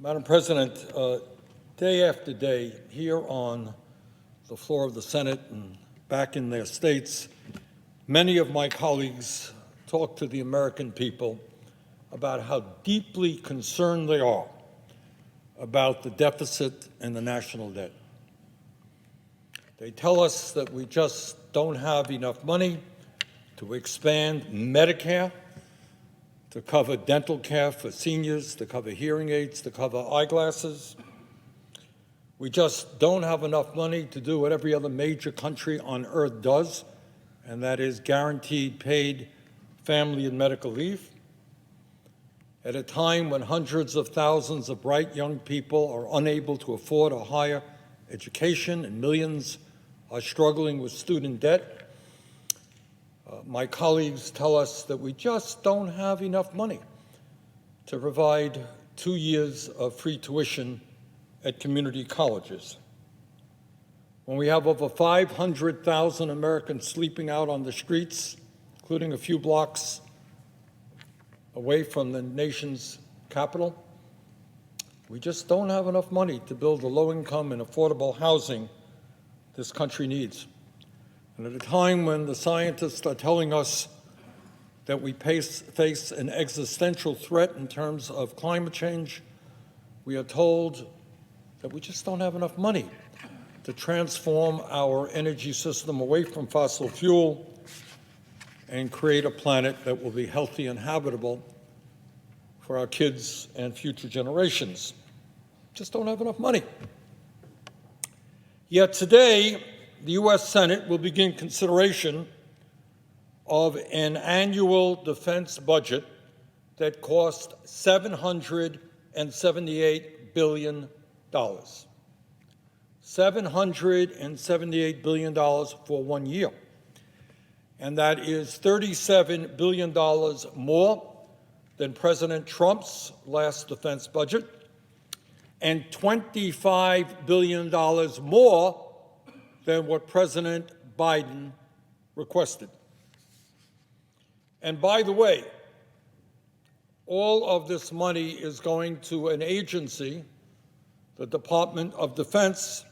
Madam President, day after day, here on the floor of the Senate and back in their states, many of my colleagues talk to the American people about how deeply concerned they are about the deficit and the national debt. They tell us that we just don't have enough money to expand Medicare, to cover dental care for seniors, to cover hearing aids, to cover eyeglasses. We just don't have enough money to do what every other major country on earth does, and that is guaranteed paid family and medical leave. At a time when hundreds of thousands of bright young people are unable to afford a higher education and millions are struggling with student debt, my colleagues tell us that we just don't have enough money to provide 2 years of free tuition at community colleges. When we have over 500,000 Americans sleeping out on the streets, including a few blocks away from the nation's capital, we just don't have enough money to build the low-income and affordable housing this country needs. And at a time when the scientists are telling us that we face an existential threat in terms of climate change, we are told that we just don't have enough money to transform our energy system away from fossil fuel and create a planet that will be healthy and habitable for our kids and future generations. Just don't have enough money. Yet today, the U.S. Senate will begin consideration of an annual defense budget that costs $778 billion. $778 billion for 1 year. And that is $37 billion more than President Trump's last defense budget, and $25 billion more than what President Biden requested. And by the way, all of this money is going to an agency, the Department of Defense,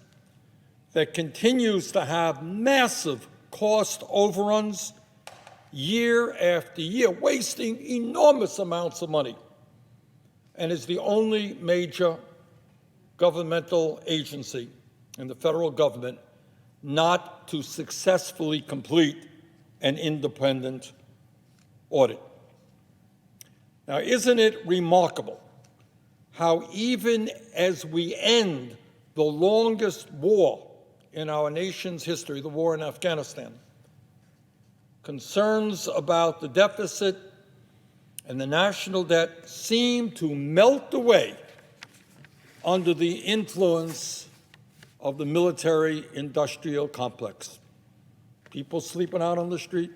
that continues to have massive cost overruns year after year, wasting enormous amounts of money, and is the only major governmental agency in the federal government not to successfully complete an independent audit. Now, isn't it remarkable how even as we end the longest war in our nation's history, the war in Afghanistan, concerns about the deficit and the national debt seem to melt away under the influence of the military-industrial complex. People sleeping out on the street,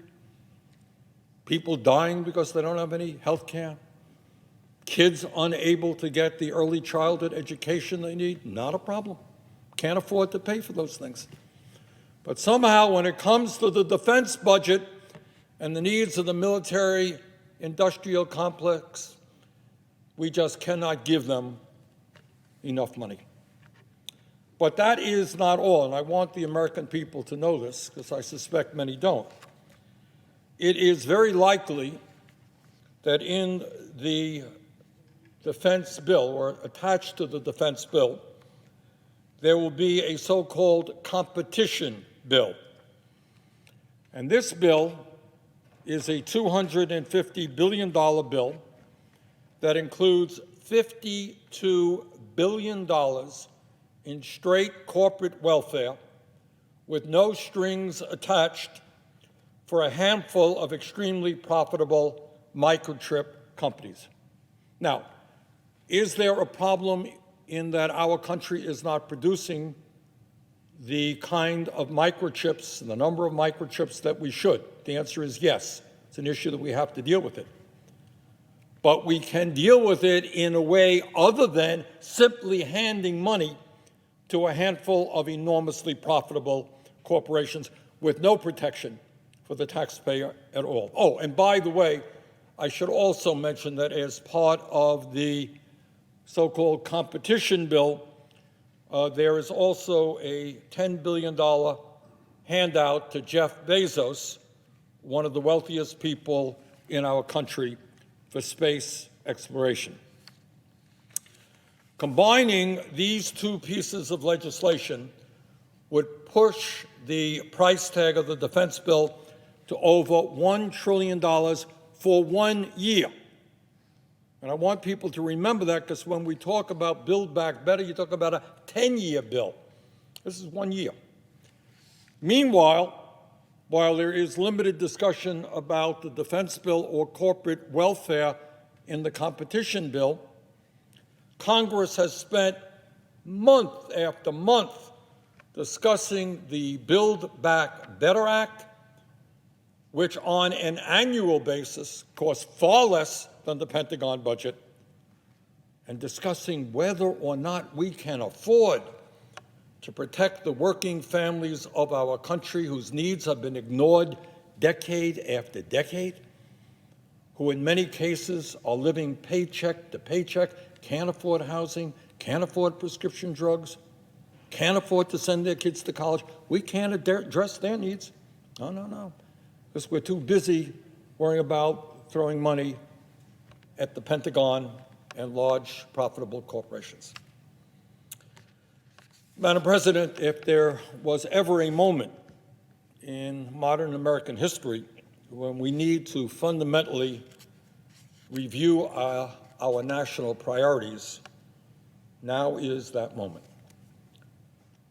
people dying because they don't have any health care, kids unable to get the early childhood education they need, not a problem. Can't afford to pay for those things. But somehow when it comes to the defense budget and the needs of the military-industrial complex, we just cannot give them enough money. But that is not all, and I want the American people to know this, because I suspect many don't. It is very likely that in the defense bill, or attached to the defense bill, there will be a so-called competition bill. And this bill is a $250 billion bill that includes $52 billion in straight corporate welfare with no strings attached for a handful of extremely profitable microchip companies. Now, is there a problem in that our country is not producing the kind of microchips, the number of microchips that we should? The answer is yes. It's an issue that we have to deal with it. But we can deal with it in a way other than simply handing money to a handful of enormously profitable corporations with no protection for the taxpayer at all. Oh, and by the way, I should also mention that as part of the so-called competition bill, there is also a $10 billion handout to Jeff Bezos, one of the wealthiest people in our country, for space exploration. Combining these two pieces of legislation would push the price tag of the defense bill to over $1 trillion for 1 year. And I want people to remember that, because when we talk about Build Back Better, you talk about a 10-year bill. This is 1 year. Meanwhile, while there is limited discussion about the defense bill or corporate welfare in the competition bill, Congress has spent month after month discussing the Build Back Better Act, which on an annual basis costs far less than the Pentagon budget, and discussing whether or not we can afford to protect the working families of our country whose needs have been ignored decade after decade, who in many cases are living paycheck to paycheck, can't afford housing, can't afford prescription drugs, can't afford to send their kids to college. We can't address their needs. No. Because we're too busy worrying about throwing money at the Pentagon and large profitable corporations. Madam President, if there was ever a moment in modern American history when we need to fundamentally review our national priorities, now is that moment.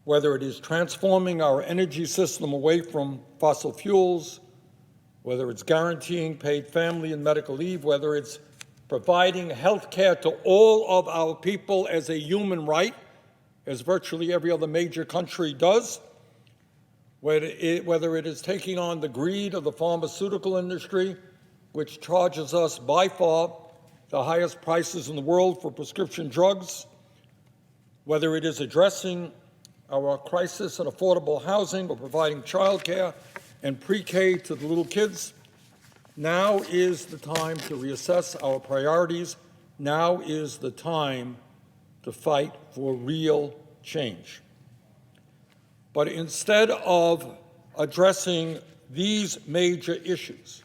Whether it is transforming our energy system away from fossil fuels, whether it's guaranteeing paid family and medical leave, whether it's providing health care to all of our people as a human right, as virtually every other major country does, whether it is taking on the greed of the pharmaceutical industry, which charges us by far the highest prices in the world for prescription drugs, whether it is addressing our crisis in affordable housing or providing child care and pre-K to the little kids, now is the time to reassess our priorities. Now is the time to fight for real change. But instead of addressing these major issues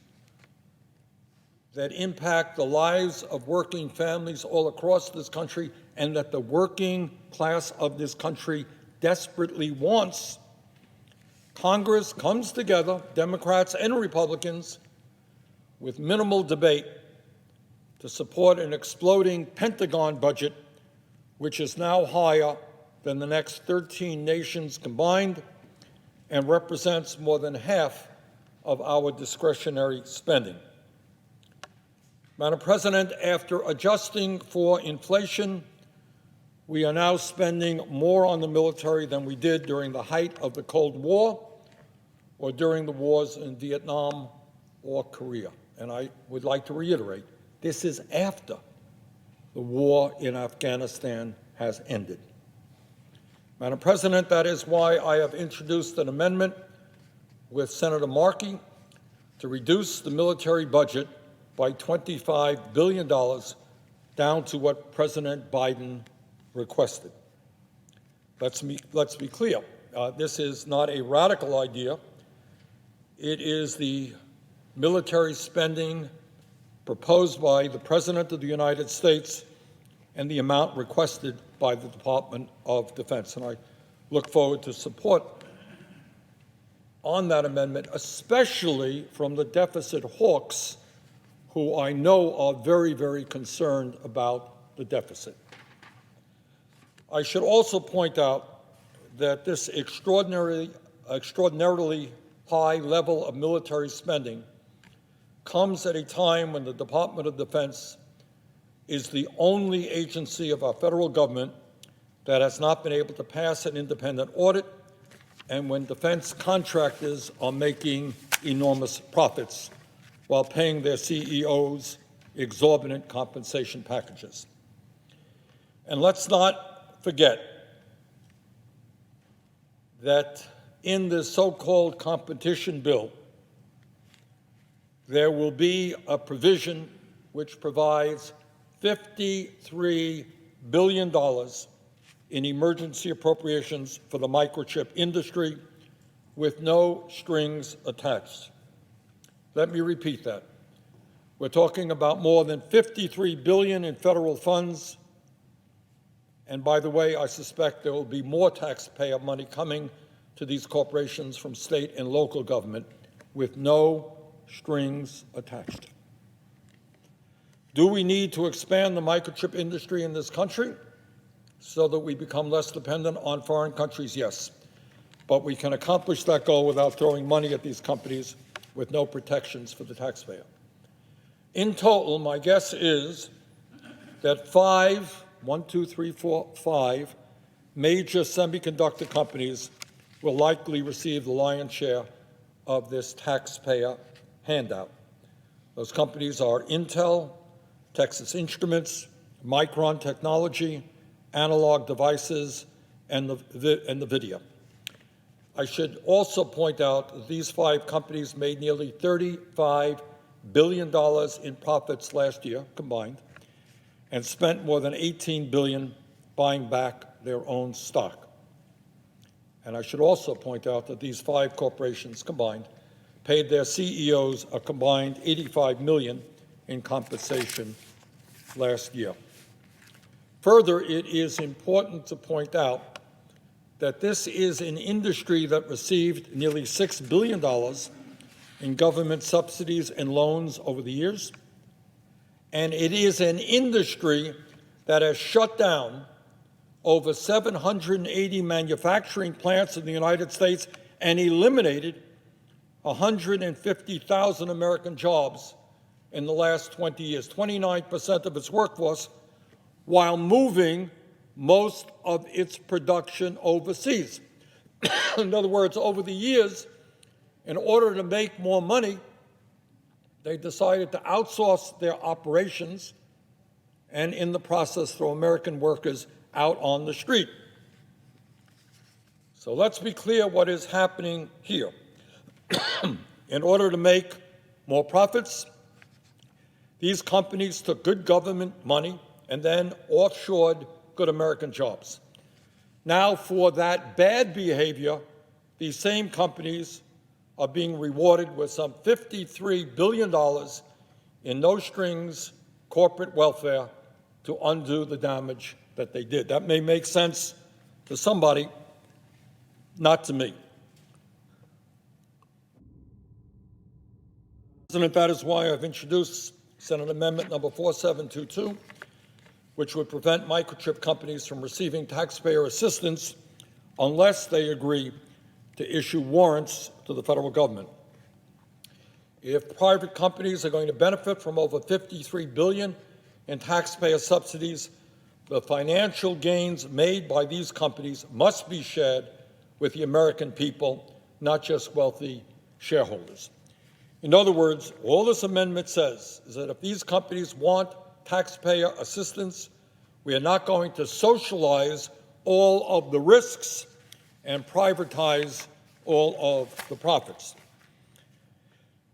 that impact the lives of working families all across this country and that the working class of this country desperately wants, Congress comes together, Democrats and Republicans, with minimal debate to support an exploding Pentagon budget, which is now higher than the next 13 nations combined and represents more than half of our discretionary spending. Madam President, after adjusting for inflation, we are now spending more on the military than we did during the height of the Cold War or during the wars in Vietnam or Korea. And I would like to reiterate, this is after the war in Afghanistan has ended. Madam President, that is why I have introduced an amendment with Senator Markey to reduce the military budget by $25 billion down to what President Biden requested. Let's be clear. This is not a radical idea. It is the military spending proposed by the President of the United States and the amount requested by the Department of Defense. And I look forward to support on that amendment, especially from the deficit hawks, who I know are very, very concerned about the deficit. I should also point out that this extraordinarily high level of military spending comes at a time when the Department of Defense is the only agency of our federal government that has not been able to pass an independent audit, and when defense contractors are making enormous profits while paying their CEOs exorbitant compensation packages. And let's not forget that in this so-called competition bill, there will be a provision which provides $53 billion in emergency appropriations for the microchip industry with no strings attached. Let me repeat that. We're talking about more than $53 billion in federal funds. And by the way, I suspect there will be more taxpayer money coming to these corporations from state and local government with no strings attached. Do we need to expand the microchip industry in this country so that we become less dependent on foreign countries? Yes. But we can accomplish that goal without throwing money at these companies with no protections for the taxpayer. In total, my guess is that five major semiconductor companies will likely receive the lion's share of this taxpayer handout. Those companies are Intel, Texas Instruments, Micron Technology, Analog Devices, and NVIDIA. I should also point out that these five companies made nearly $35 billion in profits last year combined and spent more than $18 billion buying back their own stock. And I should also point out that these five corporations combined paid their CEOs a combined $85 million in compensation last year. Further, it is important to point out that this is an industry that received nearly $6 billion in government subsidies and loans over the years, and it is an industry that has shut down over 780 manufacturing plants in the United States and eliminated 150,000 American jobs in the last 20 years, 29% of its workforce, while moving most of its production overseas. In other words, over the years, in order to make more money, they decided to outsource their operations and in the process throw American workers out on the street. So let's be clear what is happening here. In order to make more profits, these companies took good government money and then offshored good American jobs. Now, for that bad behavior, these same companies are being rewarded with some $53 billion in no-strings corporate welfare to undo the damage that they did. That may make sense to somebody, not to me. President, that is why I've introduced Senate Amendment number 4722, which would prevent microchip companies from receiving taxpayer assistance unless they agree to issue warrants to the federal government. If private companies are going to benefit from over $53 billion in taxpayer subsidies, the financial gains made by these companies must be shared with the American people, not just wealthy shareholders. In other words, all this amendment says is that if these companies want taxpayer assistance, we are not going to socialize all of the risks and privatize all of the profits.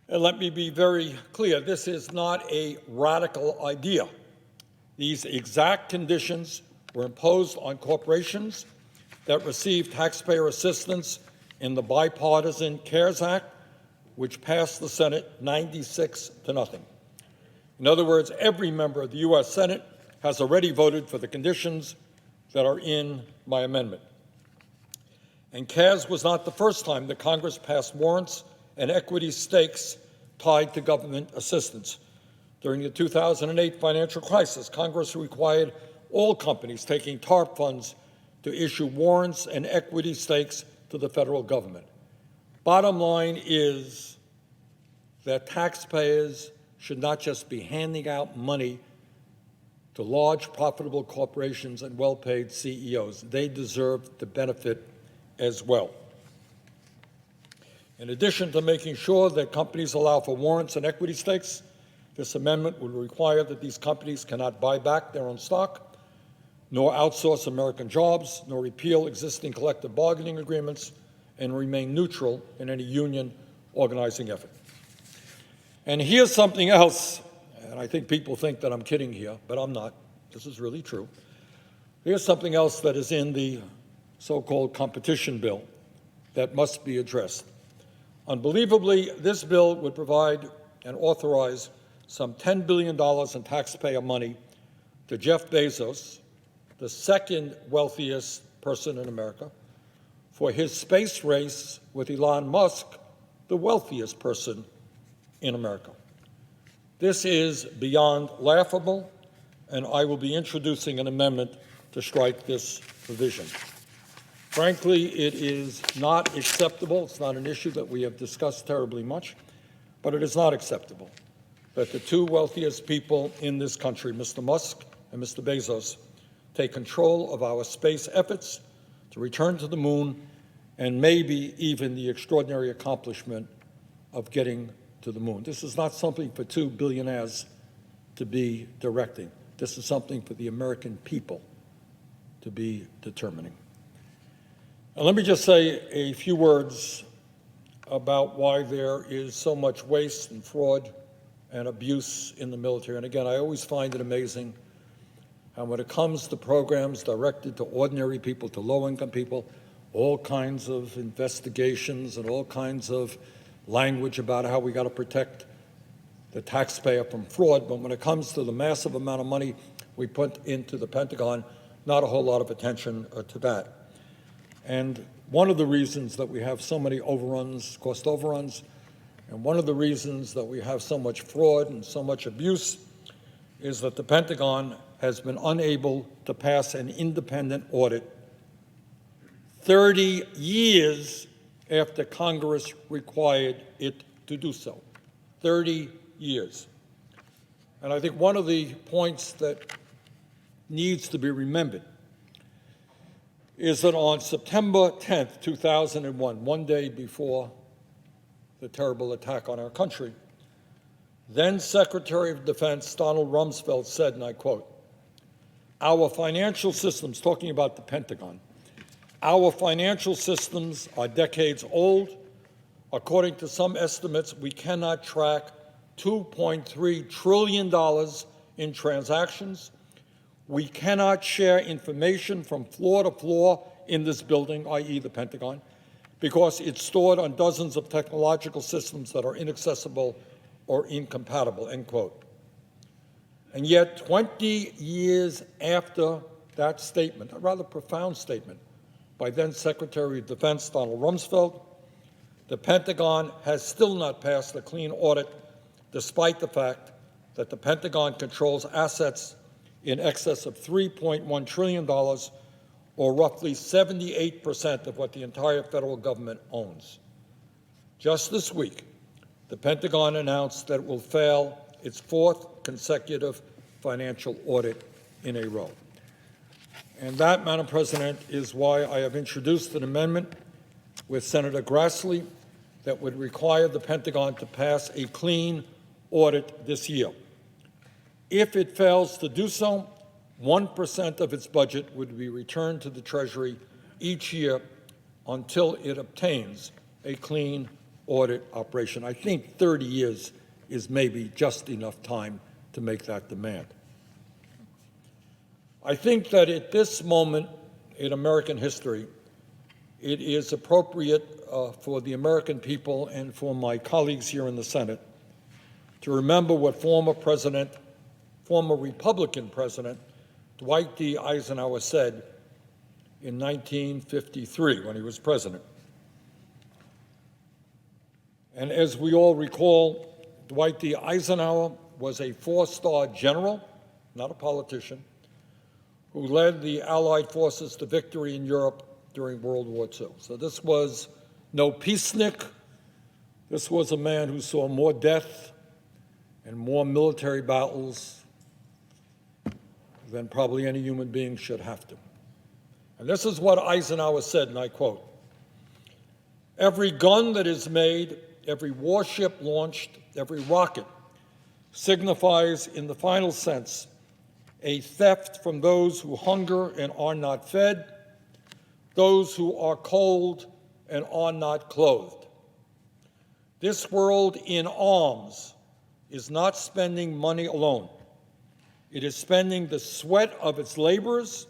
And let me be very clear, this is not a radical idea. These exact conditions were imposed on corporations that received taxpayer assistance in the bipartisan CARES Act, which passed the Senate 96-0. In other words, every member of the U.S. Senate has already voted for the conditions that are in my amendment. And CARES was not the first time that Congress passed warrants and equity stakes tied to government assistance. During the 2008 financial crisis, Congress required all companies taking TARP funds to issue warrants and equity stakes to the federal government. Bottom line is that taxpayers should not just be handing out money to large, profitable corporations and well-paid CEOs. They deserve to benefit as well. In addition to making sure that companies allow for warrants and equity stakes, this amendment would require that these companies cannot buy back their own stock, nor outsource American jobs, nor repeal existing collective bargaining agreements, and remain neutral in any union organizing effort. And here's something else, and I think people think that I'm kidding here, but I'm not. This is really true. Here's something else that is in the so-called competition bill that must be addressed. Unbelievably, this bill would provide and authorize some $10 billion in taxpayer money to Jeff Bezos, the second wealthiest person in America, for his space race with Elon Musk, the wealthiest person in America. This is beyond laughable, and I will be introducing an amendment to strike this provision. Frankly, it is not acceptable. It's not an issue that we have discussed terribly much, but it is not acceptable that the two wealthiest people in this country, Mr. Musk and Mr. Bezos, take control of our space efforts to return to the moon and maybe even the extraordinary accomplishment of getting to the moon. This is not something for two billionaires to be directing. This is something for the American people to be determining. And let me just say a few words about why there is so much waste and fraud and abuse in the military. And again, I always find it amazing how when it comes to programs directed to ordinary people, to low-income people, all kinds of investigations and all kinds of language about how we got to protect the taxpayer from fraud. But when it comes to the massive amount of money we put into the Pentagon, not a whole lot of attention to that. And one of the reasons that we have so many overruns, cost overruns, and one of the reasons that we have so much fraud and so much abuse is that the Pentagon has been unable to pass an independent audit 30 years after Congress required it to do so. 30 years. And I think one of the points that needs to be remembered is that on September 10th, 2001, one day before the terrible attack on our country, then Secretary of Defense Donald Rumsfeld said, and I quote, "Our financial systems," talking about the Pentagon, "our financial systems are decades old. According to some estimates, we cannot track $2.3 trillion in transactions. We cannot share information from floor to floor in this building," i.e. the Pentagon, "because it's stored on dozens of technological systems that are inaccessible or incompatible," end quote. And yet, 20 years after that statement, a rather profound statement by then Secretary of Defense Donald Rumsfeld, the Pentagon has still not passed a clean audit, despite the fact that the Pentagon controls assets in excess of $3.1 trillion, or roughly 78% of what the entire federal government owns. Just this week, the Pentagon announced that it will fail its fourth consecutive financial audit in a row. And that, Madam President, is why I have introduced an amendment with Senator Grassley that would require the Pentagon to pass a clean audit this year. If it fails to do so, 1% of its budget would be returned to the Treasury each year until it obtains a clean audit operation. I think 30 years is maybe just enough time to make that demand. I think that at this moment in American history, it is appropriate for the American people and for my colleagues here in the Senate to remember what former Republican President Dwight D. Eisenhower said in 1953 when he was president. And as we all recall, Dwight D. Eisenhower was a four-star general, not a politician, who led the Allied forces to victory in Europe during World War II. So this was no peacenik. This was a man who saw more death and more military battles than probably any human being should have to. And this is what Eisenhower said, and I quote, "Every gun that is made, every warship launched, every rocket signifies in the final sense a theft from those who hunger and are not fed, those who are cold and are not clothed. This world in arms is not spending money alone. It is spending the sweat of its laborers,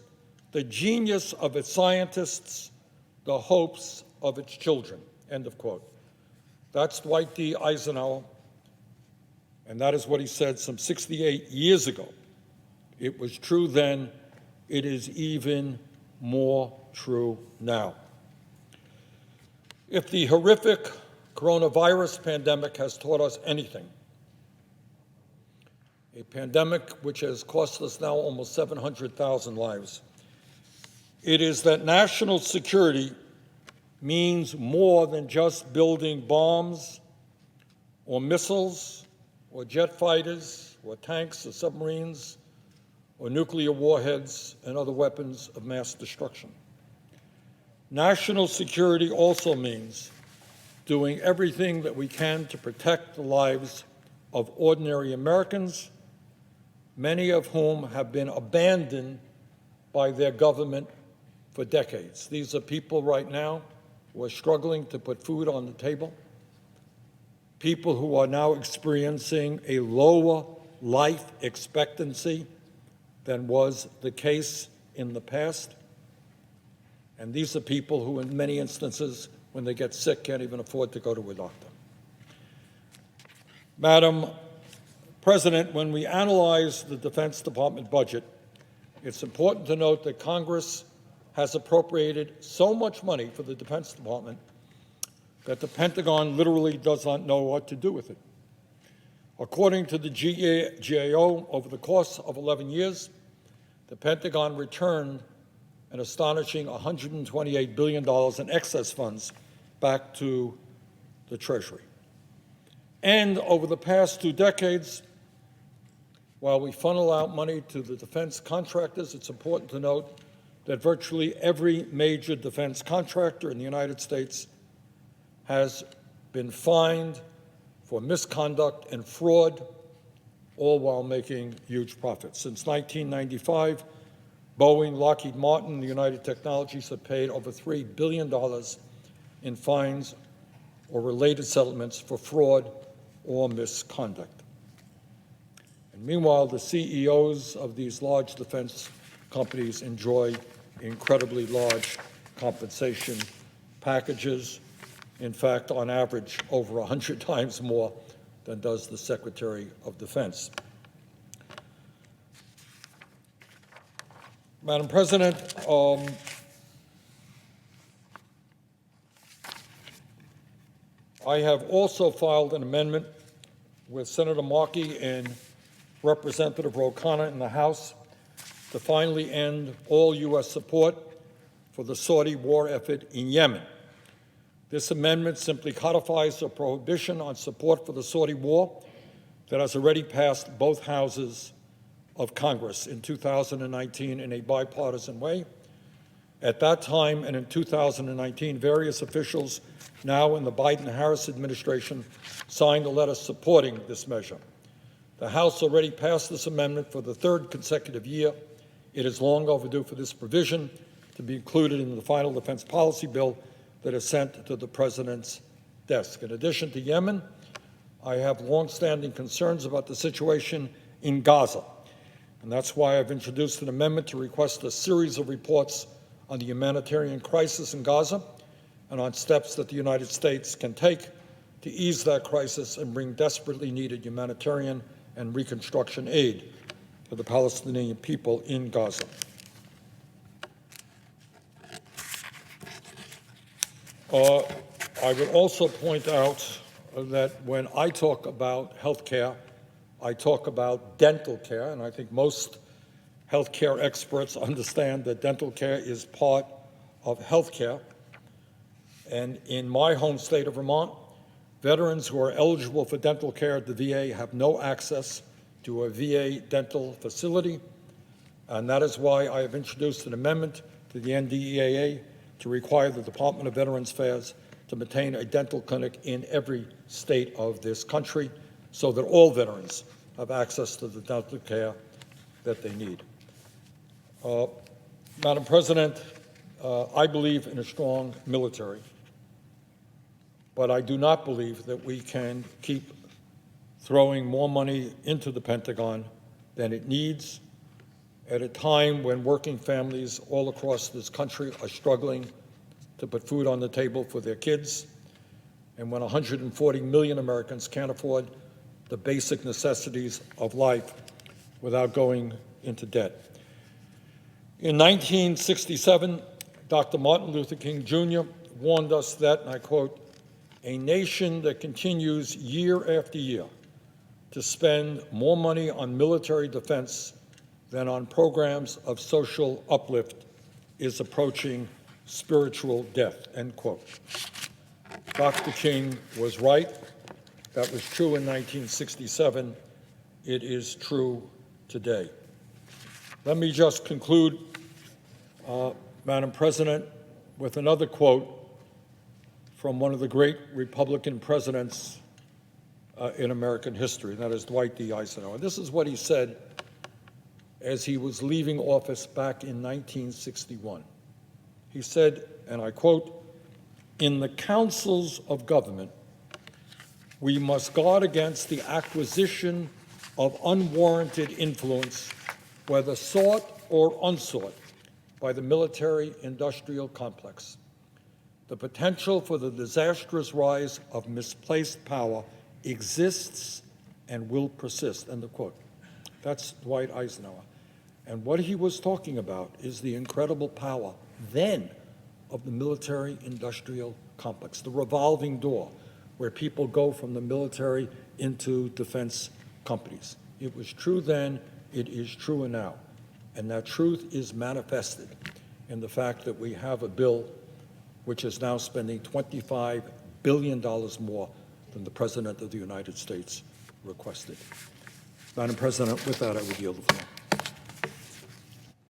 the genius of its scientists, the hopes of its children, end of quote. That's Dwight D. Eisenhower, and that is what he said some 68 years ago. It was true then, it is even more true now. If the horrific coronavirus pandemic has taught us anything, a pandemic which has cost us now almost 700,000 lives, it is that national security means more than just building bombs or missiles or jet fighters or tanks or submarines or nuclear warheads and other weapons of mass destruction. National security also means doing everything that we can to protect the lives of ordinary Americans, many of whom have been abandoned by their government for decades. These are people right now who are struggling to put food on the table, people who are now experiencing a lower life expectancy than was the case in the past. And these are people who, in many instances, when they get sick, can't even afford to go to a doctor. Madam President, when we analyze the Defense Department budget, it's important to note that Congress has appropriated so much money for the Defense Department that the Pentagon literally does not know what to do with it. According to the GAO, over the course of 11 years, the Pentagon returned an astonishing $128 billion in excess funds back to the Treasury. And over the past 2 decades, while we funnel out money to the defense contractors, it's important to note that virtually every major defense contractor in the United States has been fined for misconduct and fraud, all while making huge profits. Since 1995, Boeing, Lockheed Martin, and United Technologies have paid over $3 billion in fines or related settlements for fraud or misconduct. And meanwhile, the CEOs of these large defense companies enjoy incredibly large compensation packages. In fact, on average, over 100 times more than does the Secretary of Defense. Madam President, I have also filed an amendment with Senator Markey and Representative Ro Khanna in the House to finally end all U.S. support for the Saudi war effort in Yemen. This amendment simply codifies a prohibition on support for the Saudi war that has already passed both houses of Congress in 2019 in a bipartisan way. At that time and in 2019, various officials now in the Biden-Harris administration signed a letter supporting this measure. The House already passed this amendment for the 3rd consecutive year. It is long overdue for this provision to be included in the final defense policy bill that is sent to the President's desk. In addition to Yemen, I have longstanding concerns about the situation in Gaza, and that's why I've introduced an amendment to request a series of reports on the humanitarian crisis in Gaza and on steps that the United States can take to ease that crisis and bring desperately needed humanitarian and reconstruction aid to the Palestinian people in Gaza. I would also point out that when I talk about health care, I talk about dental care, and I think most health care experts understand that dental care is part of health care. And in my home state of Vermont, veterans who are eligible for dental care at the VA have no access to a VA dental facility, and that is why I have introduced an amendment to the NDEAA to require the Department of Veterans Affairs to maintain a dental clinic in every state of this country so that all veterans have access to the dental care that they need. Madam President, I believe in a strong military, but I do not believe that we can keep throwing more money into the Pentagon than it needs. at a time when working families all across this country are struggling to put food on the table for their kids, and when 140 million Americans can't afford the basic necessities of life without going into debt. In 1967, Dr. Martin Luther King Jr. warned us that, and I quote, "A nation that continues year after year to spend more money on military defense than on programs of social uplift is approaching spiritual death," end quote. Dr. King was right. That was true in 1967. It is true today. Let me just conclude, Madam President, with another quote from one of the great Republican presidents in American history, and that is Dwight D. Eisenhower. This is what he said as he was leaving office back in 1961. He said, and I quote, "In the councils of government, we must guard against the acquisition of unwarranted influence, whether sought or unsought, by the military-industrial complex. The potential for the disastrous rise of misplaced power exists and will persist," end of quote. That's Dwight Eisenhower. And what he was talking about is the incredible power then of the military-industrial complex, the revolving door where people go from the military into defense companies. It was true then, it is true now. And that truth is manifested in the fact that we have a bill which is now spending $25 billion more than the President of the United States requested. Madam President, with that, I would yield the floor.